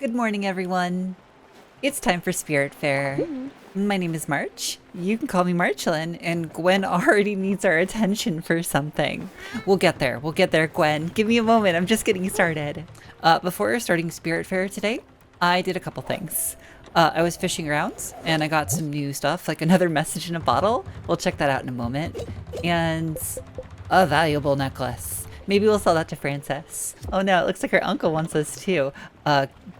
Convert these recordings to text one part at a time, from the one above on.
Good morning, everyone. It's time for Spiritfarer. My name is March. You can call me Marchalan, and Gwen already needs our attention for something. We'll get there. We'll get there, Gwen. Give me a moment. I'm just getting started. Before starting Spiritfarer today, I did a couple things. I was fishing around, and I got some new stuff, like another message in a bottle. We'll check that out in a moment. And a valuable necklace. Maybe we'll sell that to Frances. Oh no, it looks like her uncle wants us too.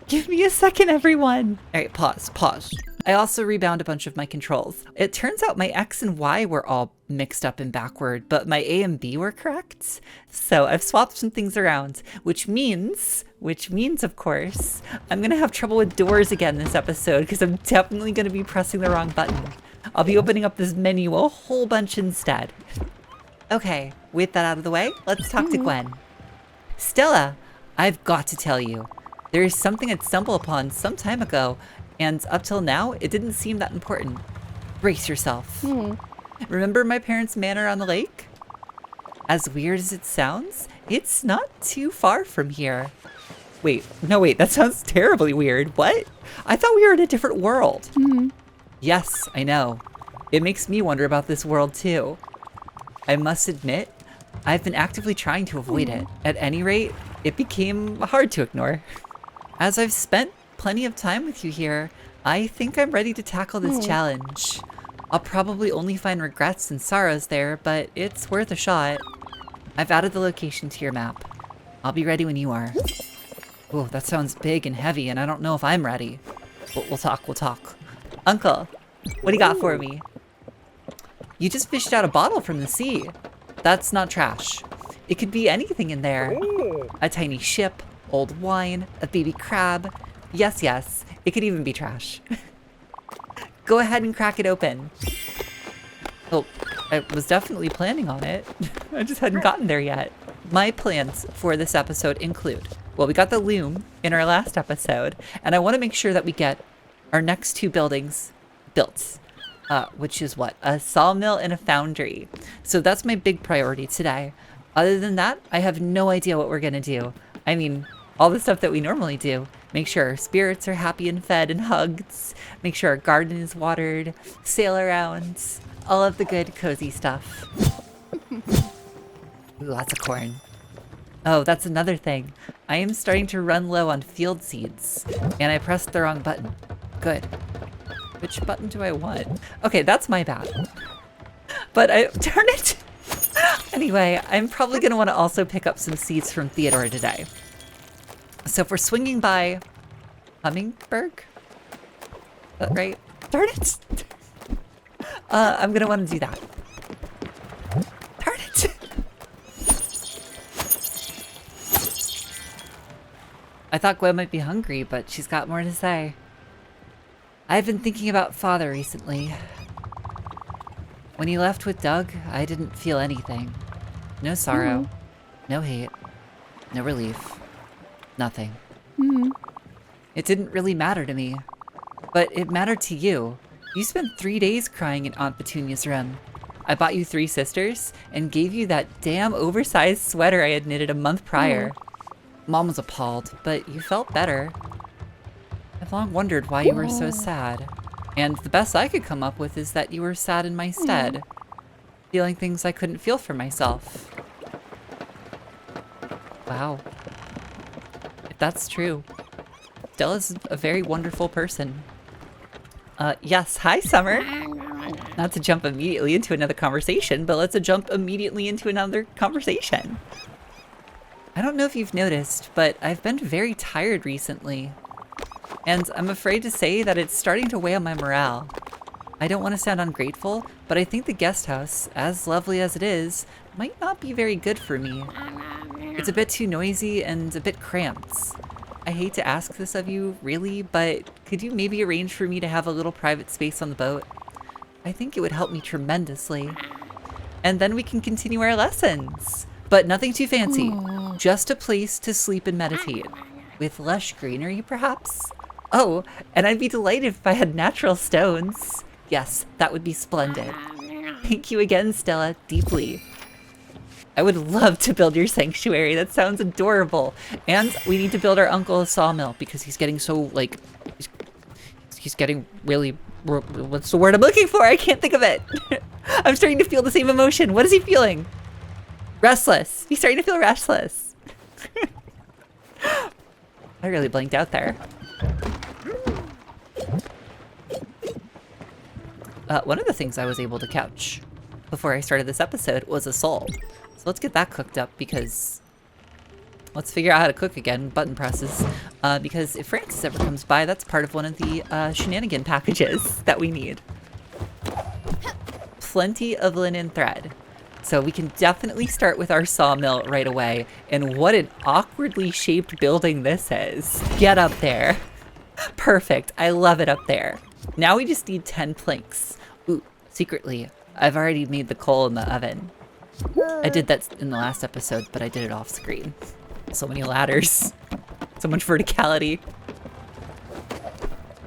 Give me a second, everyone. All right, pause. I also rebound a bunch of my controls. It turns out my X and Y were all mixed up and backward, but my A and B were correct. So I've swapped some things around, which means, of course, I'm gonna have trouble with doors again this episode because I'm definitely gonna be pressing the wrong button. I'll be opening up this menu a whole bunch instead. Okay, with that out of the way, let's talk to Gwen. Stella, I've got to tell you, there is something I'd stumbled upon some time ago, and up till now, it didn't seem that important. Brace yourself. Remember my parents' manor on the lake? As weird as it sounds, it's not too far from here. Wait, that sounds terribly weird. What? I thought we were in a different world. Yes, I know. It makes me wonder about this world too. I must admit, I've been actively trying to avoid it. At any rate, it became hard to ignore. As I've spent plenty of time with you here, I think I'm ready to tackle this challenge. I'll probably only find regrets and sorrows there, but it's worth a shot. I've added the location to your map. I'll be ready when you are. Oh, that sounds big and heavy, and I don't know if I'm ready. We'll talk. Uncle, what do you got for me? You just fished out a bottle from the sea. That's not trash. It could be anything in there. A tiny ship, old wine, a baby crab. Yes, it could even be trash. Go ahead and crack it open. Oh, I was definitely planning on it. I just hadn't gotten there yet. My plans for this episode include, well, we got the loom in our last episode, and I want to make sure that we get our next two buildings built. Which is what? A sawmill and a foundry. So that's my big priority today. Other than that, I have no idea what we're gonna do. I mean, all the stuff that we normally do. Make sure our spirits are happy and fed and hugged. Make sure our garden is watered. Sail around. All of the good, cozy stuff. Ooh, lots of corn. Oh, that's another thing. I am starting to run low on field seeds. And I pressed the wrong button. Good. Which button do I want? Okay, that's my bad. But darn it! Anyway, I'm probably gonna want to also pick up some seeds from Theodore today. So if we're swinging by Hummingberg? Right? Darn it! I'm gonna want to do that. Darn it! I thought Gwen might be hungry, but she's got more to say. I've been thinking about Father recently. When he left with Doug, I didn't feel anything. No sorrow, no hate, no relief, nothing. It didn't really matter to me, but it mattered to you. You spent 3 days crying in Aunt Petunia's room. I bought you 3 sisters and gave you that damn oversized sweater I had knitted a month prior. Mom was appalled, but you felt better. I've long wondered why you were so sad. And the best I could come up with is that you were sad in my stead. Feeling things I couldn't feel for myself. Wow. If that's true, Stella's a very wonderful person. Yes, hi Summer. Not to jump immediately into another conversation, but let's jump immediately into another conversation. I don't know if you've noticed, but I've been very tired recently. And I'm afraid to say that it's starting to weigh on my morale. I don't want to sound ungrateful, but I think the guest house, as lovely as it is, might not be very good for me. It's a bit too noisy and a bit cramped. I hate to ask this of you, really, but could you maybe arrange for me to have a little private space on the boat? I think it would help me tremendously. And then we can continue our lessons. But nothing too fancy. Just a place to sleep and meditate. With lush greenery, perhaps? Oh, and I'd be delighted if I had natural stones. Yes, that would be splendid. Thank you again, Stella, deeply. I would love to build your sanctuary. That sounds adorable. And we need to build our uncle a sawmill because he's getting so, like, he's getting really, what's the word I'm looking for? I can't think of it. I'm starting to feel the same emotion. What is he feeling? Restless. He's starting to feel restless. I really blanked out there. One of the things I was able to catch before I started this episode was a soul. So let's get that cooked up because let's figure out how to cook again, button presses. Because if Francis ever comes by, that's part of one of the shenanigan packages that we need. Plenty of linen thread. So we can definitely start with our sawmill right away. And what an awkwardly shaped building this is. Get up there. Perfect. I love it up there. Now we just need 10 planks. Ooh, secretly, I've already made the coal in the oven. I did that in the last episode, but I did it off screen. So many ladders. So much verticality.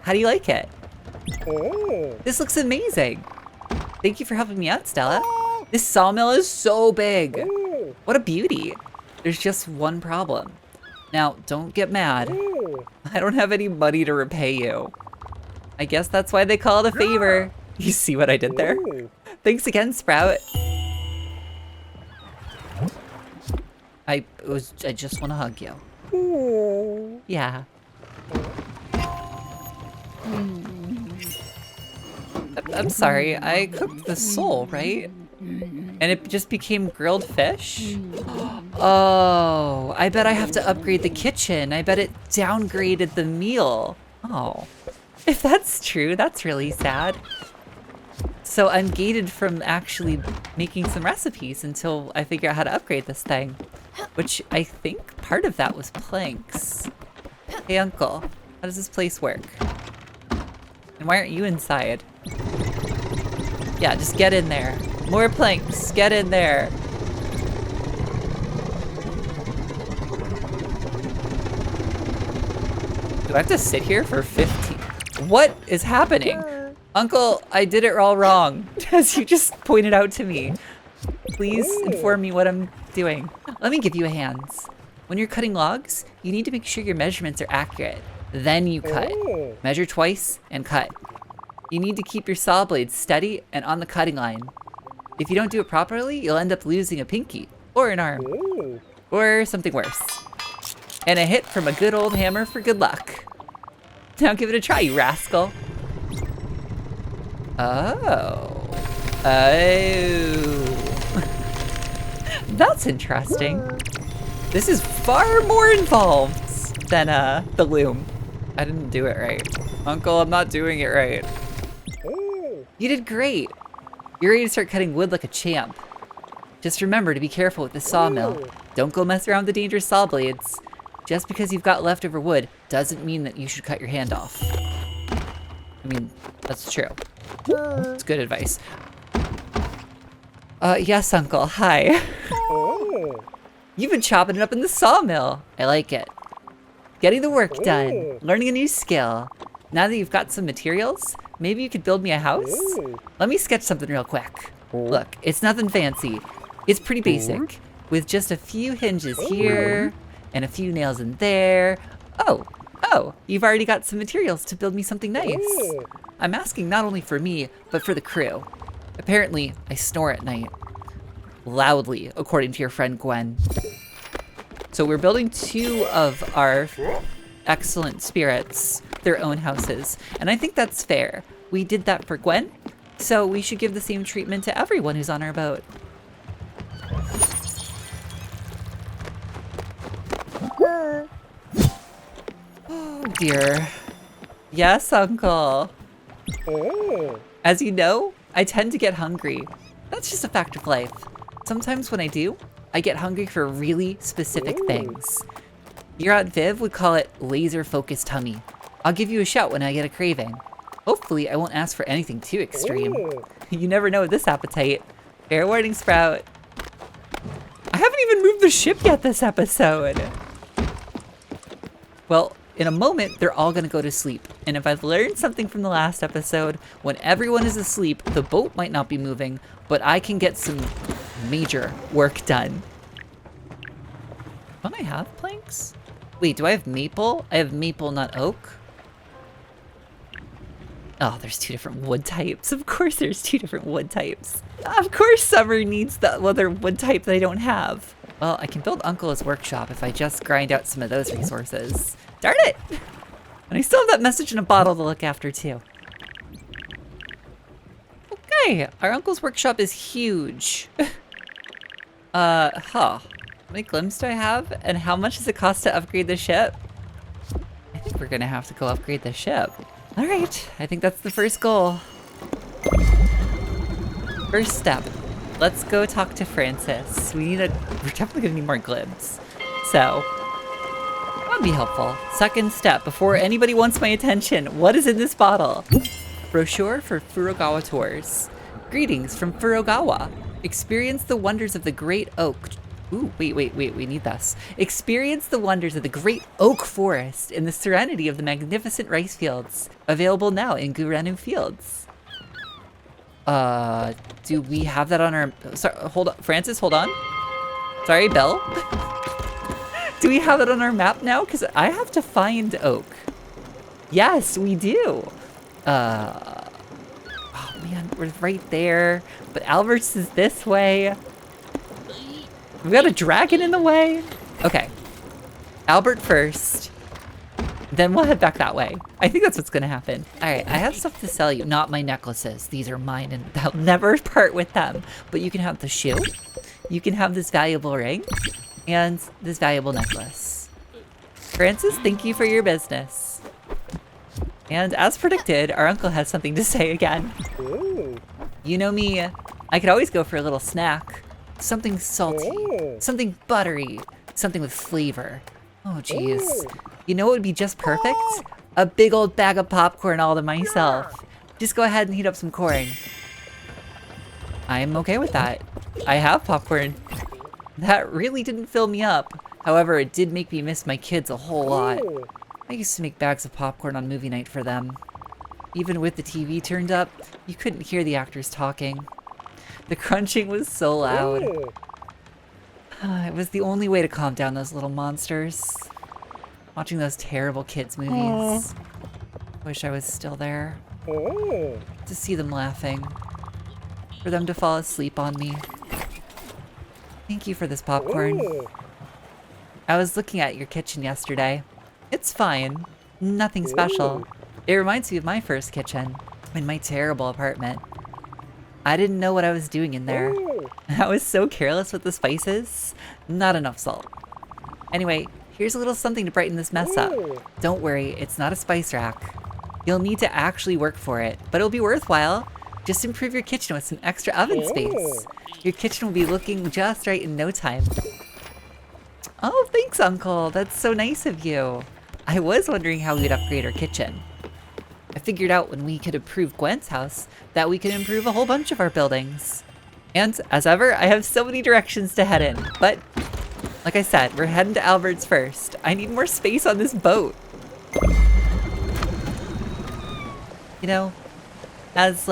How do you like it? This looks amazing. Thank you for helping me out, Stella. This sawmill is so big. What a beauty. There's just one problem. Now, don't get mad. I don't have any money to repay you. I guess that's why they call it a favor. You see what I did there? Thanks again, Sprout. I just want to hug you. Yeah. I'm sorry, I cooked the sole, right? And it just became grilled fish? Oh, I bet I have to upgrade the kitchen. I bet it downgraded the meal. Oh, if that's true, that's really sad. So I'm gated from actually making some recipes until I figure out how to upgrade this thing. Which I think part of that was planks. Hey, Uncle, how does this place work? And why aren't you inside? Yeah, just get in there. More planks, get in there. Do I have to sit here for 15? What is happening? Uncle, I did it all wrong, as you just pointed out to me. Please inform me what I'm doing. Let me give you a hand. When you're cutting logs, you need to make sure your measurements are accurate. Then you cut. Measure twice and cut. You need to keep your saw blades steady and on the cutting line. If you don't do it properly, you'll end up losing a pinky, or an arm, or something worse. And a hit from a good old hammer for good luck. Now give it a try, you rascal. Oh. That's interesting. This is far more involved than the loom. I didn't do it right. Uncle, I'm not doing it right. You did great. You're ready to start cutting wood like a champ. Just remember to be careful with the sawmill. Don't go mess around with the dangerous saw blades. Just because you've got leftover wood doesn't mean that you should cut your hand off. I mean, that's true. It's good advice. Yes, Uncle. Hi. You've been chopping it up in the sawmill. I like it. Getting the work done. Learning a new skill. Now that you've got some materials, maybe you could build me a house? Let me sketch something real quick. Look, it's nothing fancy. It's pretty basic, with just a few hinges here, and a few nails in there. Oh, you've already got some materials to build me something nice. I'm asking not only for me, but for the crew. Apparently, I snore at night. Loudly, according to your friend Gwen. So we're building 2 of our excellent spirits their own houses. And I think that's fair. We did that for Gwen, so we should give the same treatment to everyone who's on our boat. Oh dear. Yes, Uncle. As you know, I tend to get hungry. That's just a fact of life. Sometimes when I do, I get hungry for really specific things. Your Aunt Viv would call it laser-focused tummy. I'll give you a shout when I get a craving. Hopefully, I won't ask for anything too extreme. You never know with this appetite. Fair warning, Sprout. I haven't even moved the ship yet this episode. Well, in a moment, they're all gonna go to sleep. And if I've learned something from the last episode, when everyone is asleep, the boat might not be moving, but I can get some major work done. Don't I have planks? Wait, do I have maple? I have maple, not oak. Oh, there's 2 different wood types. Of course there's 2 different wood types. Of course summer needs the other wood type that I don't have. Well, I can build Uncle's workshop if I just grind out some of those resources. Darn it! And I still have that message in a bottle to look after too. Okay, our uncle's workshop is huge. How many glims do I have? And how much does it cost to upgrade the ship? I think we're gonna have to go upgrade the ship. All right, I think that's the first goal. First step, let's go talk to Francis. We're definitely gonna need more glims. So, that would be helpful. Second step, before anybody wants my attention, what is in this bottle? Brochure for Furugawa tours. Greetings from Furugawa. Experience the wonders of the Great Oak. Ooh, wait, we need this. Experience the wonders of the Great Oak Forest in the serenity of the magnificent rice fields. Available now in Gurenu Fields. Do we have that on our... Sorry, hold on. Francis, hold on. Sorry, Bill. Do we have it on our map now? Because I have to find oak. Yes, we do. Oh man, we're right there. But Albert's is this way. We've got a dragon in the way. Okay. Albert first. Then we'll head back that way. I think that's what's gonna happen. All right, I have stuff to sell you. Not my necklaces. These are mine and I'll never part with them. But you can have the shoe. You can have this valuable ring. And this valuable necklace. Francis, thank you for your business. And as predicted, our uncle has something to say again. You know me, I could always go for a little snack. Something salty, something buttery, something with flavor. Oh geez. You know what would be just perfect? A big old bag of popcorn all to myself. Just go ahead and heat up some corn. I'm okay with that. I have popcorn. That really didn't fill me up. However, it did make me miss my kids a whole lot. I used to make bags of popcorn on movie night for them. Even with the TV turned up, you couldn't hear the actors talking. The crunching was so loud. It was the only way to calm down those little monsters. Watching those terrible kids movies. Wish I was still there. To see them laughing. For them to fall asleep on me. Thank you for this popcorn. I was looking at your kitchen yesterday. It's fine. Nothing special. It reminds me of my first kitchen. In my terrible apartment. I didn't know what I was doing in there. I was so careless with the spices. Not enough salt. Anyway, here's a little something to brighten this mess up. Don't worry, it's not a spice rack. You'll need to actually work for it, but it'll be worthwhile. Just improve your kitchen with some extra oven space. Your kitchen will be looking just right in no time. Oh, thanks, Uncle. That's so nice of you. I was wondering how we'd upgrade our kitchen. I figured out when we could improve Gwen's house that we could improve a whole bunch of our buildings. And as ever, I have so many directions to head in. But like I said, we're heading to Albert's first. I need more space on this boat. You know, as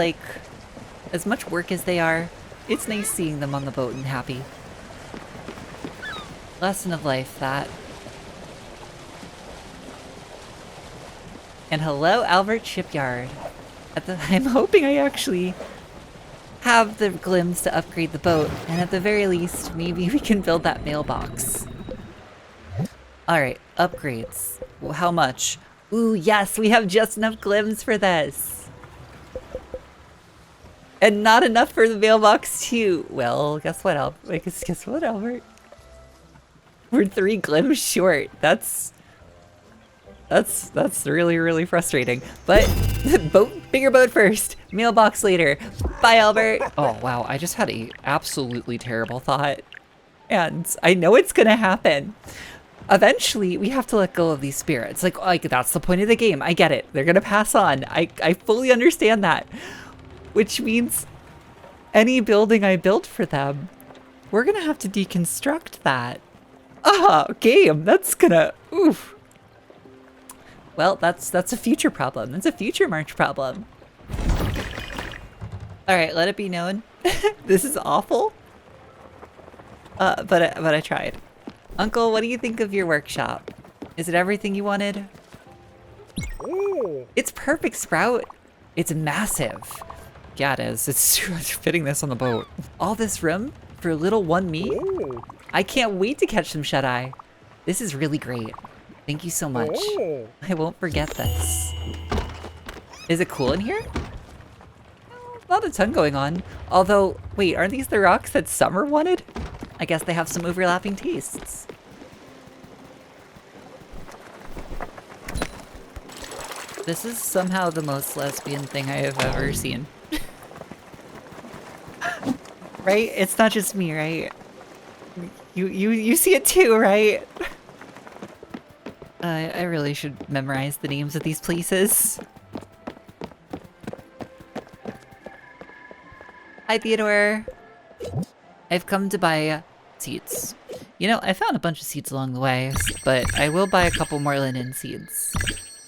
much work as they are, it's nice seeing them on the boat and happy. Lesson of life, that. And hello, Albert Shipyard. I'm hoping I actually have the glims to upgrade the boat, and at the very least, maybe we can build that mailbox. Alright, upgrades. Well, how much? Ooh, yes, we have just enough glims for this. And not enough for the mailbox too. Well, guess what, Albert? We're 3 glims short. That's really, really frustrating. But bigger boat first, mailbox later. Bye, Albert. Oh, wow, I just had a absolutely terrible thought. And I know it's gonna happen. Eventually, we have to let go of these spirits. Like that's the point of the game. I get it. They're gonna pass on. I fully understand that. Which means any building I built for them, we're gonna have to deconstruct that. Game, that's gonna, oof. Well, that's a future problem. That's a future March problem. All right, let it be known. This is awful. But I tried. Uncle, what do you think of your workshop? Is it everything you wanted? It's perfect, Sprout. It's massive. Yeah, it is. It's fitting this on the boat. All this room for little one me? I can't wait to catch some shut-eye. This is really great. Thank you so much. I won't forget this. Is it cool in here? Not a ton going on. Although, wait, aren't these the rocks that Summer wanted? I guess they have some overlapping tastes. This is somehow the most lesbian thing I have ever seen. Right? It's not just me, right? You see it too, right? I really should memorize the names of these places. Hi, Theodore. I've come to buy seeds. You know, I found a bunch of seeds along the way, but I will buy a couple more linen seeds.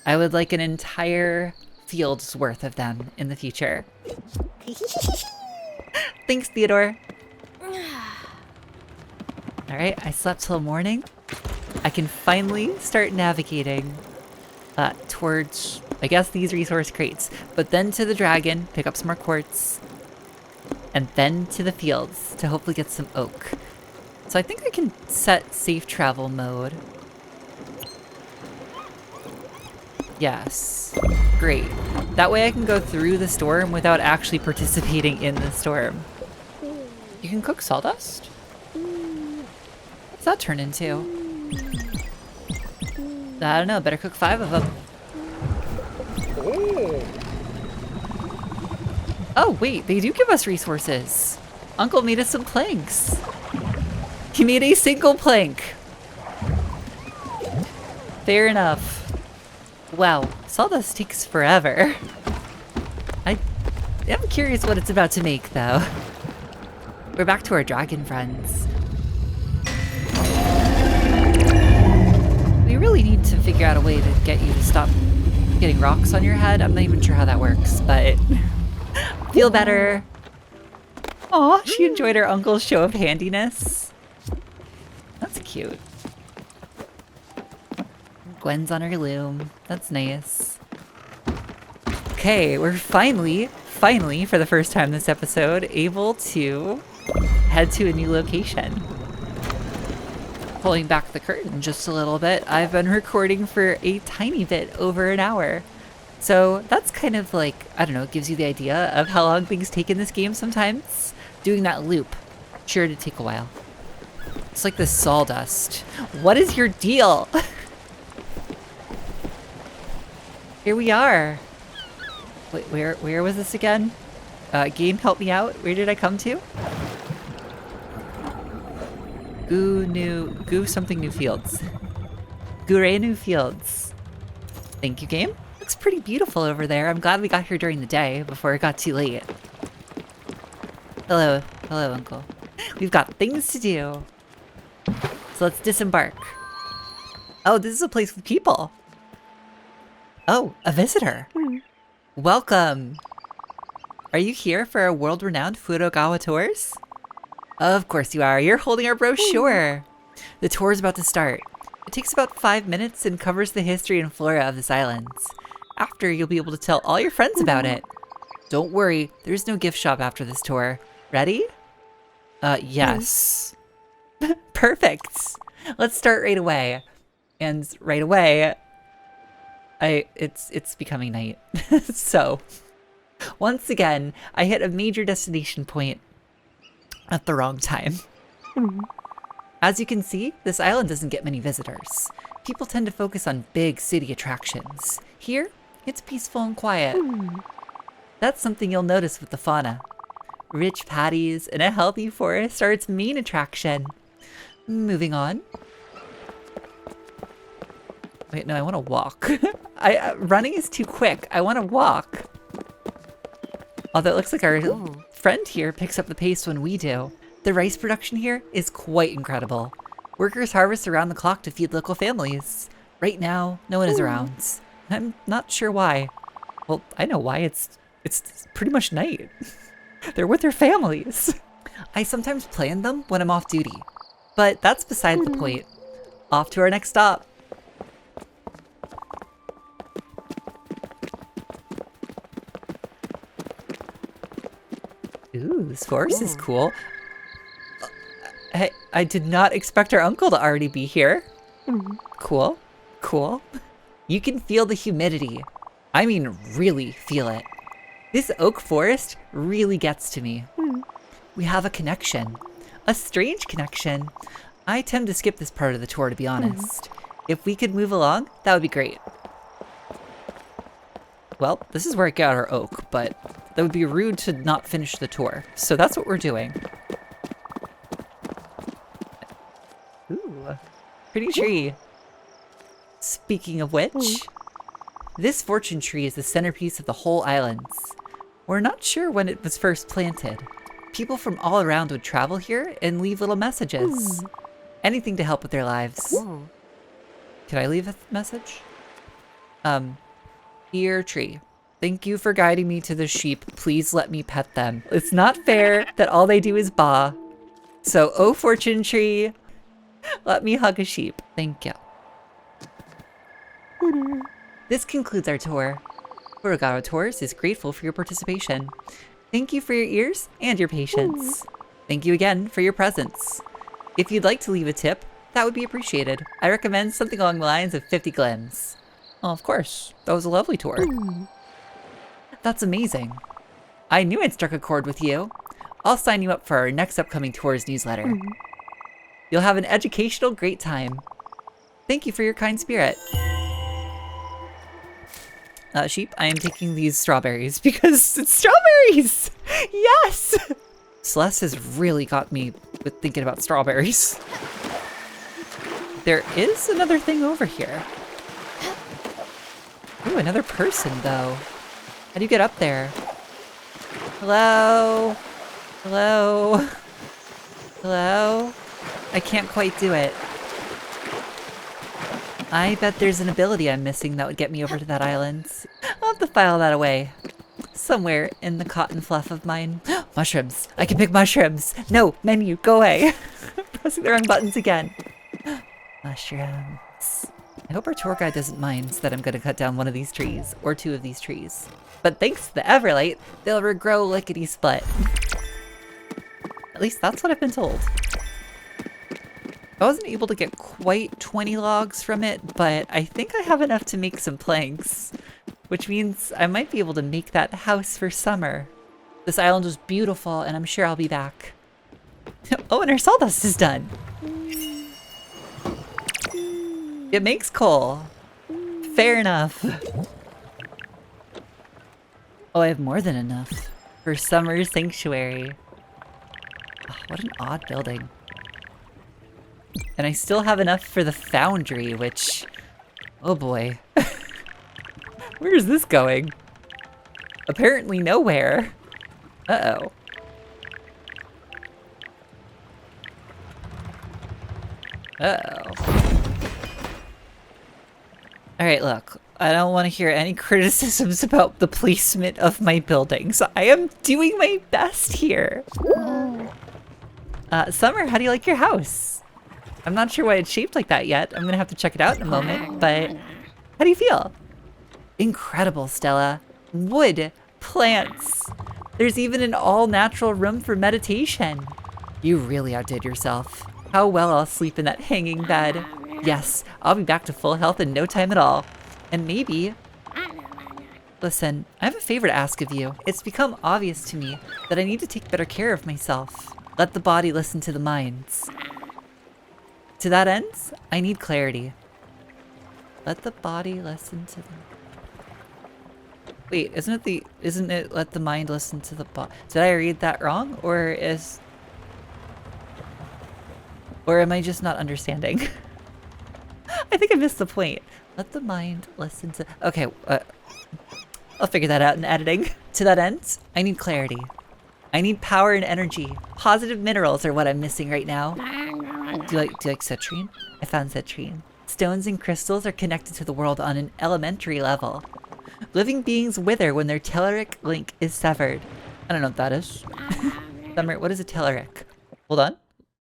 I would like an entire field's worth of them in the future. Thanks, Theodore. All right, I slept till morning. I can finally start navigating towards, I guess, these resource crates, but then to the dragon, pick up some more quartz, and then to the fields to hopefully get some oak. So I think I can set safe travel mode. Yes, great. That way I can go through the storm without actually participating in the storm. You can cook sawdust? What's that turn into? I don't know, better cook 5 of them. Oh, wait, they do give us resources. Uncle made us some planks. He made a single plank. Fair enough. Wow, sawdust takes forever. I am curious what it's about to make, though. We're back to our dragon friends. We really need to figure out a way to get you to stop getting rocks on your head. I'm not even sure how that works, but feel better. Aw, she enjoyed her uncle's show of handiness. That's cute. Gwen's on her loom. That's nice. Okay, we're finally, for the first time this episode, able to head to a new location. Pulling back the curtain just a little bit, I've been recording for a tiny bit over an hour. So that's kind of like, I don't know, it gives you the idea of how long things take in this game sometimes. Doing that loop, sure to take a while. It's like this sawdust. What is your deal? Here we are. Wait, where was this again? Game, help me out. Where did I come to? Goo something new fields. Gure new fields. Thank you, game. Looks pretty beautiful over there. I'm glad we got here during the day before it got too late. Hello, Uncle. We've got things to do. So let's disembark. Oh, this is a place with people. Oh, a visitor. Welcome. Are you here for our world-renowned Fudogawa tours? Of course you are. You're holding our brochure. The tour is about to start. It takes about 5 minutes and covers the history and flora of this island. After, you'll be able to tell all your friends about it. Don't worry, there's no gift shop after this tour. Ready? Yes. Perfect. Let's start right away. And right away, it's becoming night. So, once again, I hit a major destination point at the wrong time. As you can see, this island doesn't get many visitors. People tend to focus on big city attractions. Here, it's peaceful and quiet. That's something you'll notice with the fauna. Rich paddies and a healthy forest are its main attraction. Moving on. Wait, no, I want to walk. Running is too quick. I want to walk. Although it looks like our friend here picks up the pace when we do. The rice production here is quite incredible. Workers harvest around the clock to feed local families. Right now, no one is around. I'm not sure why. Well, I know why. It's pretty much night. They're with their families. I sometimes plan them when I'm off duty. But that's beside the point. Off to our next stop. Ooh, this forest is cool. Hey, I did not expect our uncle to already be here. Cool, cool. You can feel the humidity. I mean, really feel it. This oak forest really gets to me. We have a connection. A strange connection. I tend to skip this part of the tour, to be honest. If we could move along, that would be great. Well, this is where I got our oak, but that would be rude to not finish the tour. So that's what we're doing. Ooh, pretty tree. Speaking of which, this fortune tree is the centerpiece of the whole islands. We're not sure when it was first planted. People from all around would travel here and leave little messages. Anything to help with their lives. Can I leave a message? Dear tree, thank you for guiding me to the sheep. Please let me pet them. It's not fair that all they do is baa. So, oh fortune tree, let me hug a sheep. Thank you. This concludes our tour. Furugaro Tours is grateful for your participation. Thank you for your ears and your patience. Thank you again for your presence. If you'd like to leave a tip, that would be appreciated. I recommend something along the lines of 50 glims. Oh, of course. That was a lovely tour. That's amazing. I knew I'd struck a chord with you. I'll sign you up for our next upcoming tours newsletter. You'll have an educational great time. Thank you for your kind spirit. Sheep, I am taking these strawberries because it's strawberries! Yes! Celeste has really got me with thinking about strawberries. There is another thing over here. Ooh, another person, though. How do you get up there? Hello? Hello? Hello? I can't quite do it. I bet there's an ability I'm missing that would get me over to that island. I'll have to file that away. Somewhere in the cotton fluff of mine. Mushrooms! I can pick mushrooms! No! Menu, go away! Pressing the wrong buttons again. Mushrooms. I hope our tour guide doesn't mind that I'm going to cut down one of these trees, or two of these trees. But thanks to the Everlight, they'll regrow lickety-split. At least that's what I've been told. I wasn't able to get quite 20 logs from it, but I think I have enough to make some planks. Which means I might be able to make that house for summer. This island was beautiful, and I'm sure I'll be back. Oh, and our sawdust is done! It makes coal. Fair enough. Oh, I have more than enough for summer sanctuary. Oh, what an odd building. And I still have enough for the foundry, which... oh boy. Where is this going? Apparently nowhere. Uh-oh. Uh-oh. Alright, look. I don't want to hear any criticisms about the placement of my buildings. I am doing my best here. Summer, how do you like your house? I'm not sure why it's shaped like that yet. I'm gonna have to check it out in a moment, but how do you feel? Incredible, Stella. Wood, plants. There's even an all-natural room for meditation. You really outdid yourself. How well I'll sleep in that hanging bed. Yes, I'll be back to full health in no time at all. And maybe... Listen, I have a favor to ask of you. It's become obvious to me that I need to take better care of myself. Let the body listen to the minds. To that end, I need clarity. Let the body listen to the... Wait, isn't it let the mind listen to the body? Did I read that wrong? Or am I just not understanding? I think I missed the point. Let the mind listen to... Okay, I'll figure that out in editing. To that end, I need clarity. I need power and energy. Positive minerals are what I'm missing right now. Do you like citrine? I found citrine. Stones and crystals are connected to the world on an elementary level. Living beings wither when their telluric link is severed. I don't know what that is. Summer, what is a telluric? Hold on.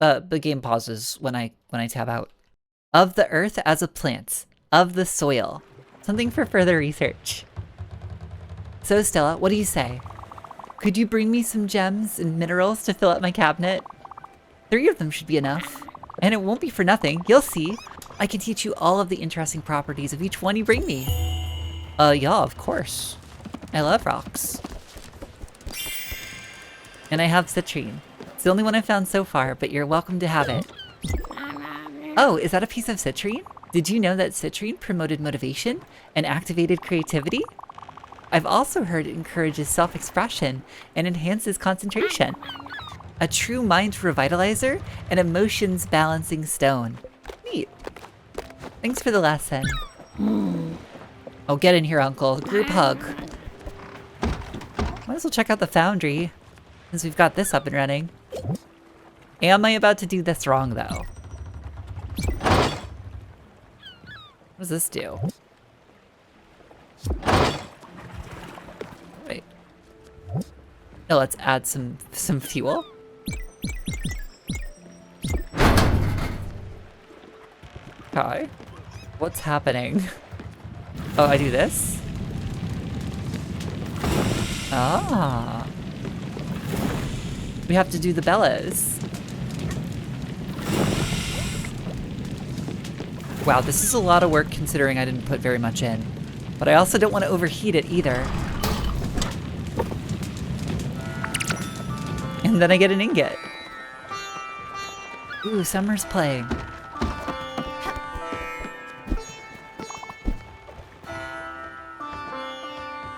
The game pauses when I tab out. Of the earth as a plant. Of the soil. Something for further research. So Stella, what do you say? Could you bring me some gems and minerals to fill up my cabinet? 3 of them should be enough. And it won't be for nothing. You'll see. I can teach you all of the interesting properties of each one you bring me. Yeah, of course. I love rocks. And I have citrine. It's the only one I've found so far, but you're welcome to have it. Oh, is that a piece of citrine? Did you know that citrine promoted motivation and activated creativity? I've also heard it encourages self-expression and enhances concentration. A true mind revitalizer and emotions balancing stone. Neat. Thanks for the lesson. Oh, get in here, Uncle. Group hug. Might as well check out the foundry, since we've got this up and running. Am I about to do this wrong, though? What does this do? Wait. No, let's add some fuel. Okay. What's happening? Oh, I do this? Ah. We have to do the bellows. Wow, this is a lot of work considering I didn't put very much in. But I also don't want to overheat it either. And then I get an ingot. Ooh, Summer's playing.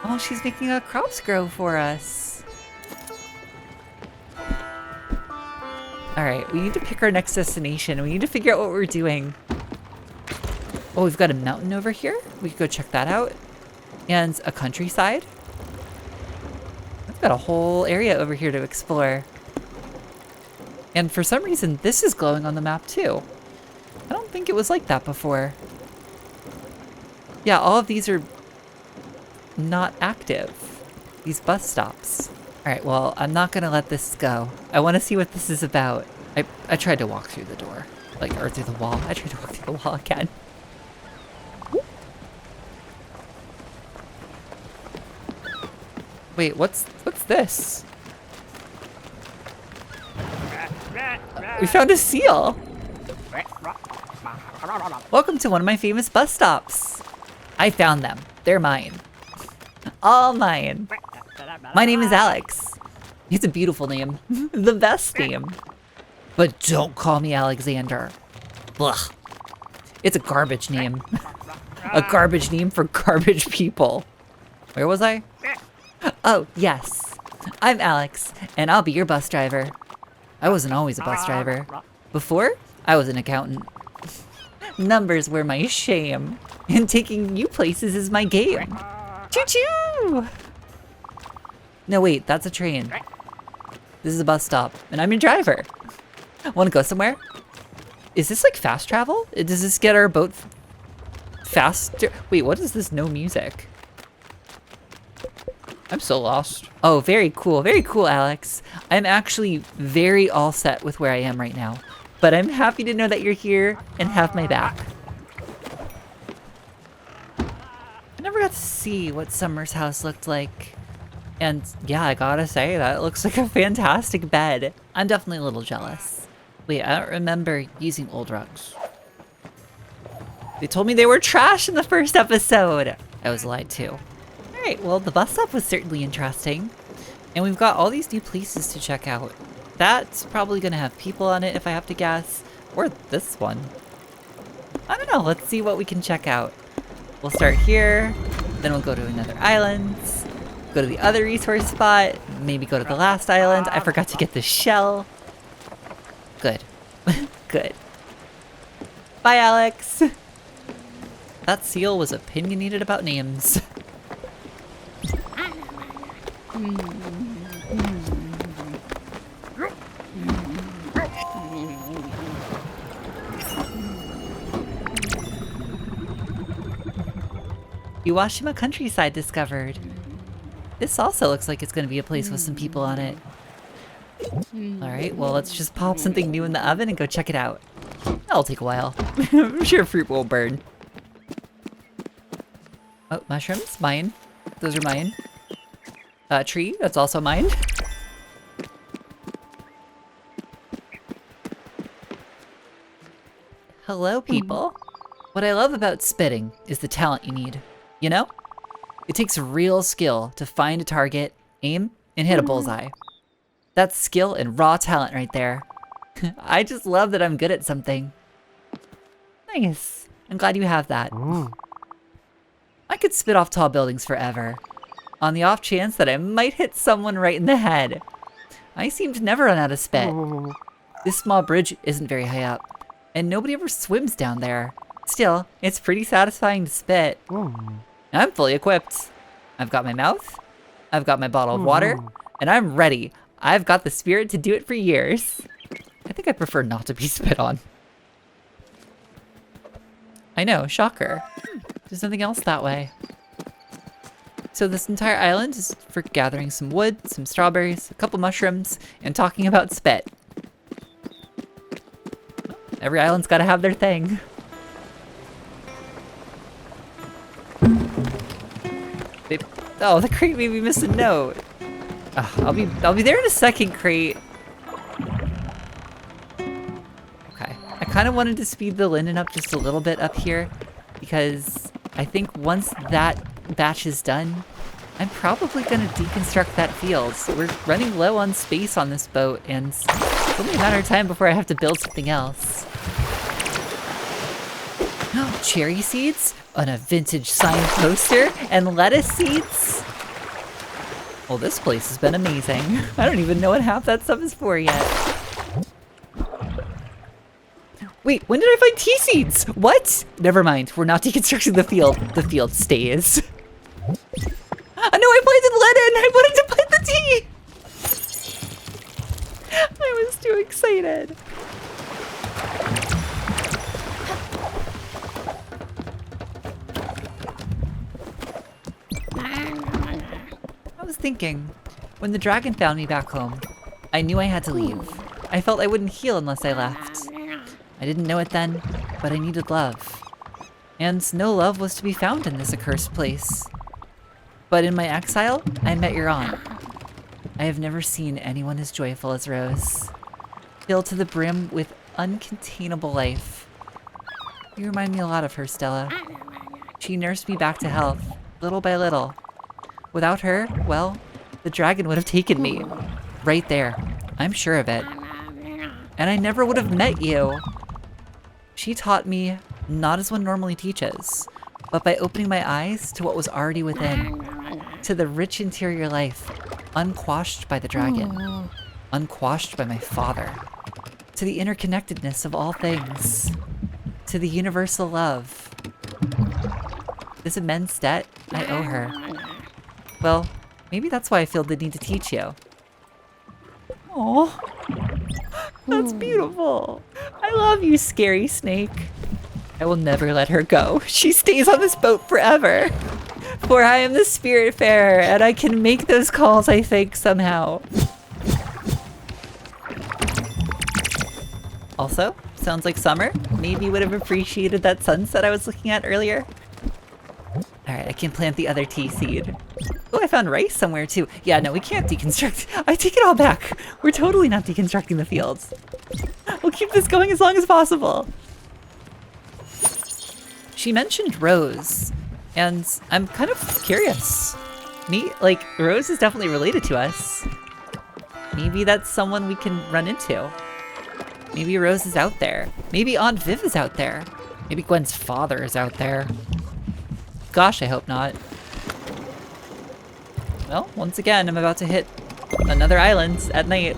Oh, she's making our crops grow for us. Alright, we need to pick our next destination. We need to figure out what we're doing. Oh, we've got a mountain over here. We could go check that out. And a countryside. We've got a whole area over here to explore. And for some reason, this is glowing on the map too. I don't think it was like that before. Yeah, all of these are not active. These bus stops. All right, well, I'm not gonna let this go. I want to see what this is about. I tried to walk through the door, or through the wall. I tried to walk through the wall again. Wait, what's this? We found a seal. Welcome to one of my famous bus stops. I found them. They're mine. All mine. My name is Alex. It's a beautiful name. The best name. But don't call me Alexander. Blah. It's a garbage name. A garbage name for garbage people. Where was I? Oh, yes. I'm Alex, and I'll be your bus driver. I wasn't always a bus driver. Before, I was an accountant. Numbers were my shame, and taking you places is my game. Choo-choo! No, wait, that's a train. This is a bus stop, and I'm your driver. Want to go somewhere? Is this like fast travel? Does this get our boat faster? Wait, what is this no music? I'm so lost. Oh, very cool, Alex. I'm actually very all set with where I am right now, but I'm happy to know that you're here and have my back. I never got to see what Summer's house looked like. And yeah, I gotta say, that looks like a fantastic bed. I'm definitely a little jealous. Wait, I don't remember using old rugs. They told me they were trash in the first episode. I was lied to. Alright, well, the bus stop was certainly interesting. And we've got all these new places to check out. That's probably gonna have people on it if I have to guess. Or this one. I don't know, let's see what we can check out. We'll start here, then we'll go to another island, go to the other resource spot, maybe go to the last island. I forgot to get the shell. Good. Good. Bye, Alex. That seal was opinionated about names. Iwashima countryside discovered. This also looks like it's going to be a place with some people on it. All right, well, let's just pop something new in the oven and go check it out. That'll take a while. I'm sure fruit will burn. Oh, mushrooms, mine. Those are mine. Tree, that's also mine. Hello, people. What I love about spitting is the talent you need. You know? It takes real skill to find a target, aim, and hit a bullseye. That's skill and raw talent right there. I just love that I'm good at something. Nice. I'm glad you have that. I could spit off tall buildings forever, on the off chance that I might hit someone right in the head. I seem to never run out of spit. This small bridge isn't very high up, and nobody ever swims down there. Still, it's pretty satisfying to spit. I'm fully equipped. I've got my mouth, I've got my bottle of water, and I'm ready. I've got the spirit to do it for years. I think I prefer not to be spit on. I know, shocker. There's nothing else that way. So this entire island is for gathering some wood, some strawberries, a couple mushrooms, and talking about spit. Every island's gotta have their thing. Oh, the crate made me miss a note. I'll be there in a second, crate. Okay, I kind of wanted to speed the linen up just a little bit up here because I think once that batch is done, I'm probably gonna deconstruct that field. So we're running low on space on this boat, and it's only a matter of time before I have to build something else. Cherry seeds on a vintage sign poster and lettuce seeds. Well, this place has been amazing. I don't even know what half that stuff is for yet. Wait, when did I find tea seeds? What? Never mind, we're not deconstructing the field. The field stays. Oh no, I planted lettuce! I wanted to plant the tea! I was too excited. I was thinking, when the dragon found me back home, I knew I had to leave. I felt I wouldn't heal unless I left. I didn't know it then, but I needed love. And no love was to be found in this accursed place. But in my exile, I met your aunt. I have never seen anyone as joyful as Rose. Filled to the brim with uncontainable life. You remind me a lot of her, Stella. She nursed me back to health, little by little. Without her, well, the dragon would have taken me. Right there. I'm sure of it. And I never would have met you. She taught me not as one normally teaches, but by opening my eyes to what was already within, to the rich interior life, unquashed by the dragon, unquashed by my father, to the interconnectedness of all things, to the universal love. This immense debt I owe her. Well, maybe that's why I feel the need to teach you. Oh, that's beautiful. I love you, scary snake. I will never let her go. She stays on this boat forever. For I am the Spiritfarer, and I can make those calls, I think, somehow. Also, sounds like summer. Maybe you would have appreciated that sunset I was looking at earlier. Alright, I can plant the other tea seed. Oh, I found rice somewhere too. Yeah, no, we can't deconstruct. I take it all back. We're totally not deconstructing the fields. We'll keep this going as long as possible. She mentioned Rose, and I'm kind of curious. Rose is definitely related to us. Maybe that's someone we can run into. Maybe Rose is out there. Maybe Aunt Viv is out there. Maybe Gwen's father is out there. Gosh, I hope not. Well, once again, I'm about to hit another island at night.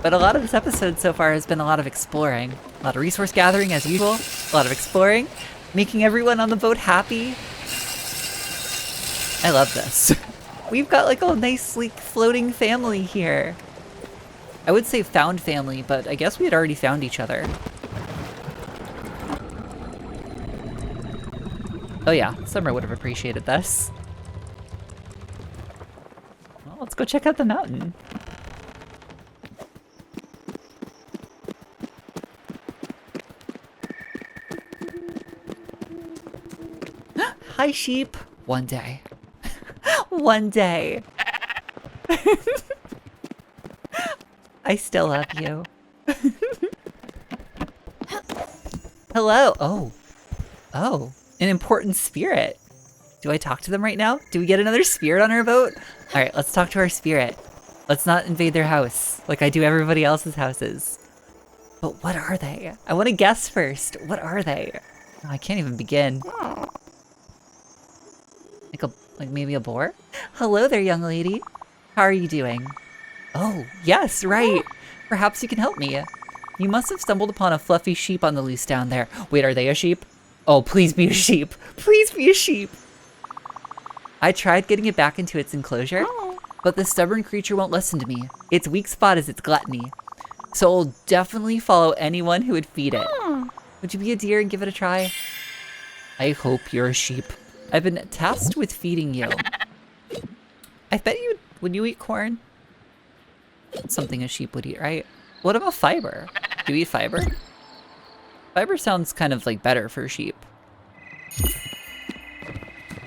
But a lot of this episode so far has been a lot of exploring. A lot of resource gathering as usual. A lot of exploring. Making everyone on the boat happy. I love this. We've got like a nice, sleek, floating family here. I would say found family, but I guess we had already found each other. Oh yeah, Summer would have appreciated this. Well, Let's go check out the mountain. Hi, sheep. One day. One day. I still love you. Hello. Oh. Oh. An important spirit. Do I talk to them right now? Do we get another spirit on our boat? All right, let's talk to our spirit. Let's not invade their house like I do everybody else's houses. But what are they? I want to guess first. What are they? Oh, I can't even begin. Like maybe a boar? Hello there, young lady. How are you doing? Oh, yes, right. Perhaps you can help me. You must have stumbled upon a fluffy sheep on the loose down there. Wait, are they a sheep? Oh, please be a sheep. Please be a sheep. I tried getting it back into its enclosure, but the stubborn creature won't listen to me. Its weak spot is its gluttony. So I'll definitely follow anyone who would feed it. Would you be a deer and give it a try? I hope you're a sheep. I've been tasked with feeding you. I bet you, would you eat corn? Something a sheep would eat, right? What about fiber? Do you eat fiber? Fiber sounds kind of like better for sheep.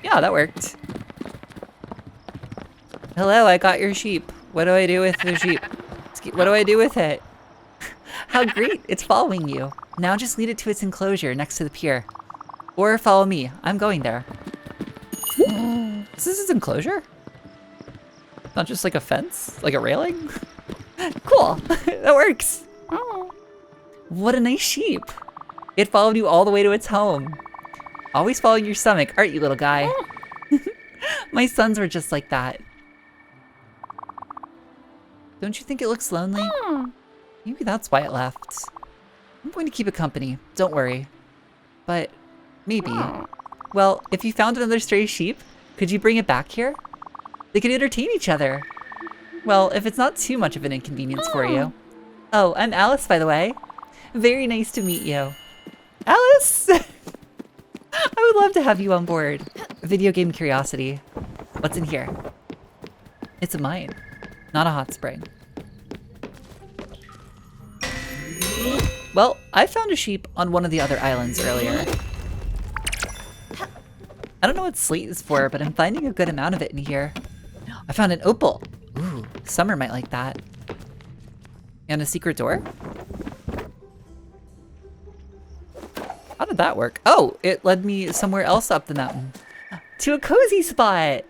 Yeah, that worked. Hello, I got your sheep. What do I do with the sheep? What do I do with it? How great, it's following you. Now just lead it to its enclosure next to the pier. Or follow me, I'm going there. Is this its enclosure? Not just like a fence? Like a railing? Cool, that works. What a nice sheep. It followed you all the way to its home. Always following your stomach, aren't you, little guy? My sons were just like that. Don't you think it looks lonely? Maybe that's why it left. I'm going to keep it company, don't worry. But maybe. Well, if you found another stray sheep, could you bring it back here? They could entertain each other. Well, if it's not too much of an inconvenience for you. Oh, I'm Alice, by the way. Very nice to meet you. Alice! I would love to have you on board. Video game curiosity. What's in here? It's a mine, not a hot spring. Well, I found a sheep on one of the other islands earlier. I don't know what slate is for, but I'm finding a good amount of it in here. I found an opal. Ooh, Summer might like that. And a secret door? How did that work? Oh, it led me somewhere else up the mountain. To a cozy spot!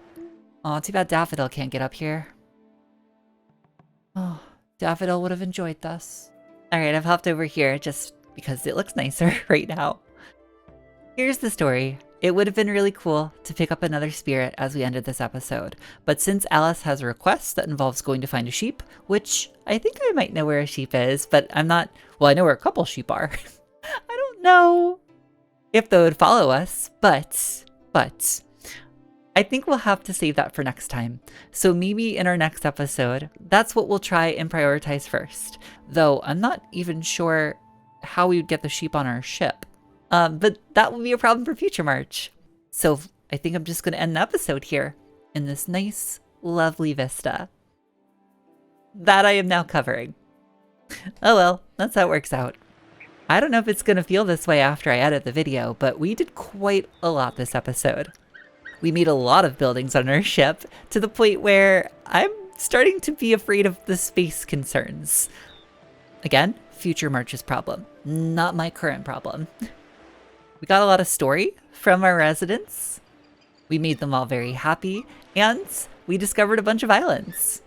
Aw, too bad Daffodil can't get up here. Oh, Daffodil would have enjoyed this. Alright, I've hopped over here just because it looks nicer right now. Here's the story. It would have been really cool to pick up another spirit as we ended this episode, but since Alice has a request that involves going to find a sheep, which I think I might know where a sheep is, but I'm not, well, I know where a couple sheep are. I don't know if they would follow us, but I think we'll have to save that for next time. So maybe in our next episode, that's what we'll try and prioritize first, though I'm not even sure how we would get the sheep on our ship. But that will be a problem for future March. So I think I'm just going to end the episode here in this nice, lovely vista that I am now covering. Oh well, that's how it works out. I don't know if it's going to feel this way after I edit the video, but we did quite a lot this episode. We made a lot of buildings on our ship to the point where I'm starting to be afraid of the space concerns. Again, future March's problem, not my current problem. We got a lot of story from our residents. We made them all very happy, and we discovered a bunch of islands.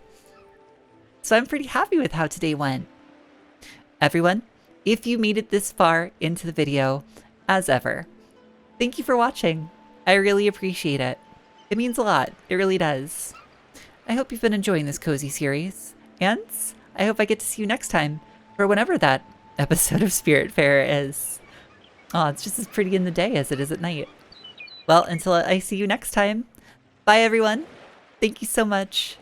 So I'm pretty happy with how today went. Everyone, if you made it this far into the video, as ever, thank you for watching. I really appreciate it. It means a lot. It really does. I hope you've been enjoying this cozy series, and I hope I get to see you next time for whenever that episode of Spiritfarer is. Oh, it's just as pretty in the day as it is at night. Well, until I see you next time, bye everyone. Thank you so much.